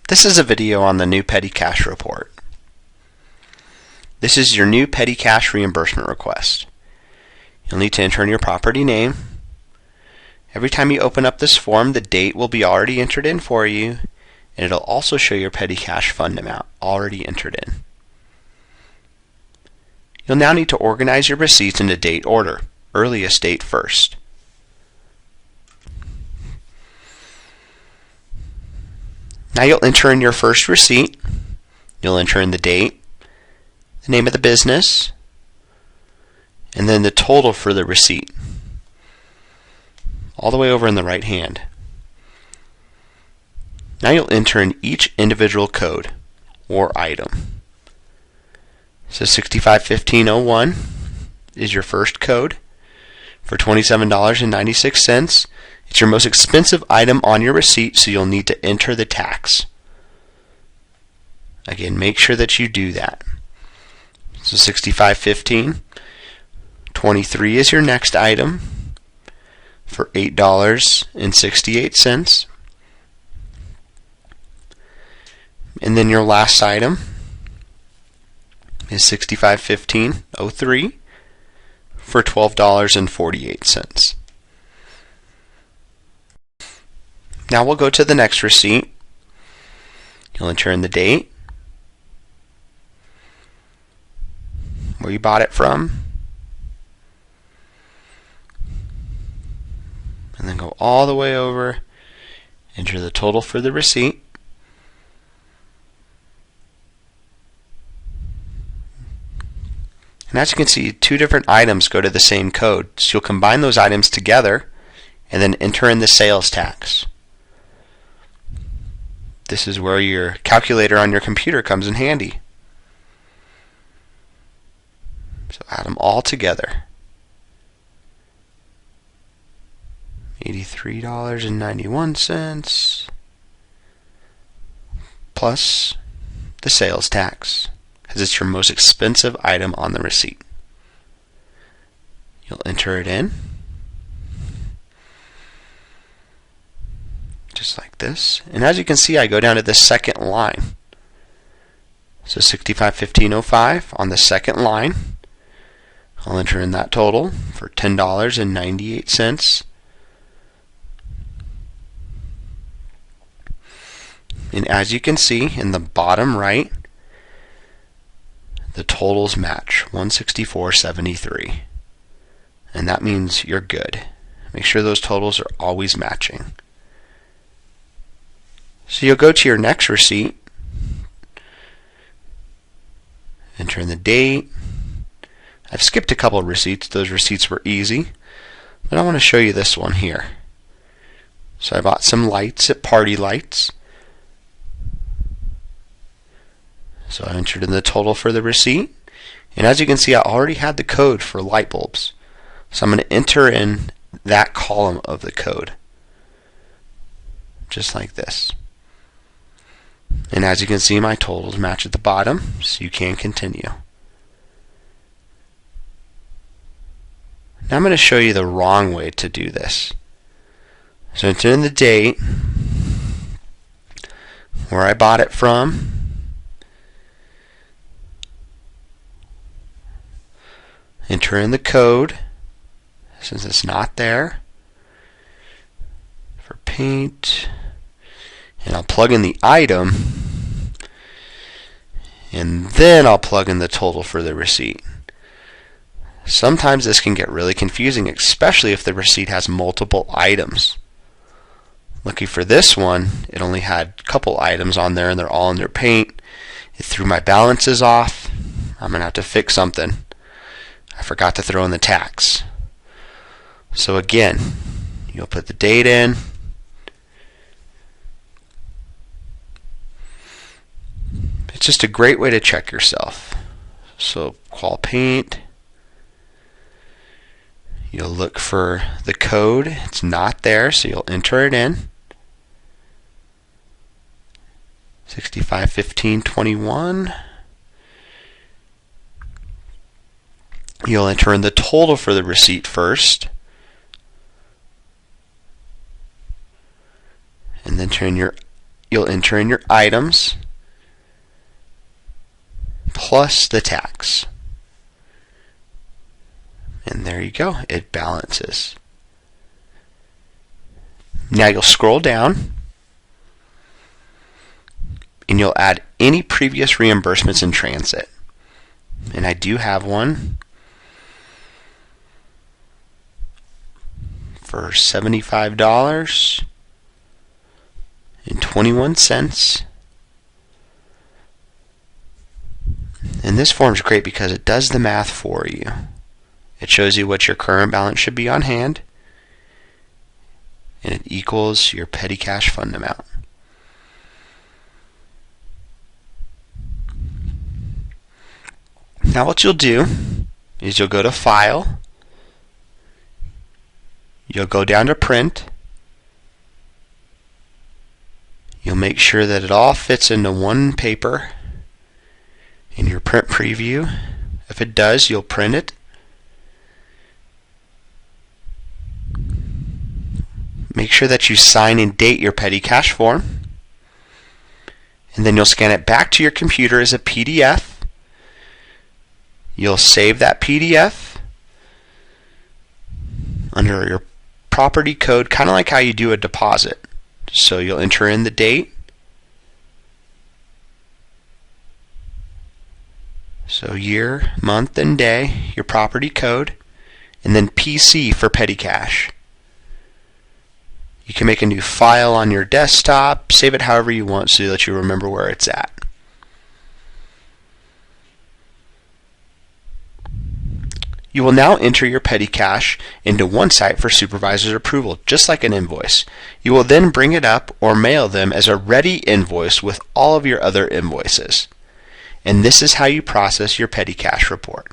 This is a video on the new Petty Cash report. This is your new Petty Cash reimbursement request. You'll need to enter in your property name. Every time you open up this form, the date will be already entered in for you, and it'll also show your Petty Cash fund amount already entered in. You'll now need to organize your receipts into date order, earliest date first. Now you'll enter in your first receipt. You'll enter in the date, the name of the business, and then the total for the receipt, all the way over in the right hand. Now you'll enter in each individual code or item. So 651501 is your first code for $27.96. It's your most expensive item on your receipt, so you'll need to enter the tax. Again, make sure that you do that. So 6515. 23 is your next item for $8.68. And then your last item is 6515.03 for $12.48. Now we'll go to the next receipt. You'll enter in the date, where you bought it from, and then go all the way over, enter the total for the receipt, and as you can see, two different items go to the same code, so you'll combine those items together and then enter in the sales tax. This is where your calculator on your computer comes in handy. So add them all together. $83.91 plus the sales tax, because it's your most expensive item on the receipt. You'll enter it in, just like this. And as you can see, I go down to the second line. So 6515.05 on the second line. I'll enter in that total for $10.98. And as you can see in the bottom right, the totals match, 164.73. And that means you're good. Make sure those totals are always matching. So you'll go to your next receipt, enter in the date. I've skipped a couple of receipts. Those receipts were easy, but I want to show you this one here. So I bought some lights at Party Lights. So I entered in the total for the receipt, and as you can see, I already had the code for light bulbs. So I'm going to enter in that column of the code, just like this. And as you can see, my totals match at the bottom, so you can continue. Now I'm going to show you the wrong way to do this. So enter in the date, where I bought it from, enter in the code, since it's not there, for paint, and I'll plug in the item, and then I'll plug in the total for the receipt. Sometimes this can get really confusing, especially if the receipt has multiple items. Lucky for this one, it only had a couple items on there and they're all under paint. It threw my balances off. I'm going to have to fix something. I forgot to throw in the tax. So again, you'll put the date in, it's just a great way to check yourself. So call paint. You'll look for the code. It's not there, so you'll enter it in. 6515.21. You'll enter in the total for the receipt first, and then turn your you'll enter in your items plus the tax. And there you go, it balances. Now you'll scroll down and you'll add any previous reimbursements in transit. And I do have one for $75.21. And this form is great because it does the math for you. It shows you what your current balance should be on hand, and it equals your petty cash fund amount. Now what you'll do is you'll go to File, you'll go down to Print, you'll make sure that it all fits into one paper in your print preview. If it does, you'll print it. Make sure that you sign and date your petty cash form, and then you'll scan it back to your computer as a PDF. You'll save that PDF under your property code, kind of like how you do a deposit. So you'll enter in the date. So year, month, and day, your property code, and then PC for petty cash. You can make a new file on your desktop, save it however you want so that you remember where it's at. You will now enter your petty cash into OneSite for supervisor's approval, just like an invoice. You will then bring it up or mail them as a ready invoice with all of your other invoices. And this is how you process your petty cash report.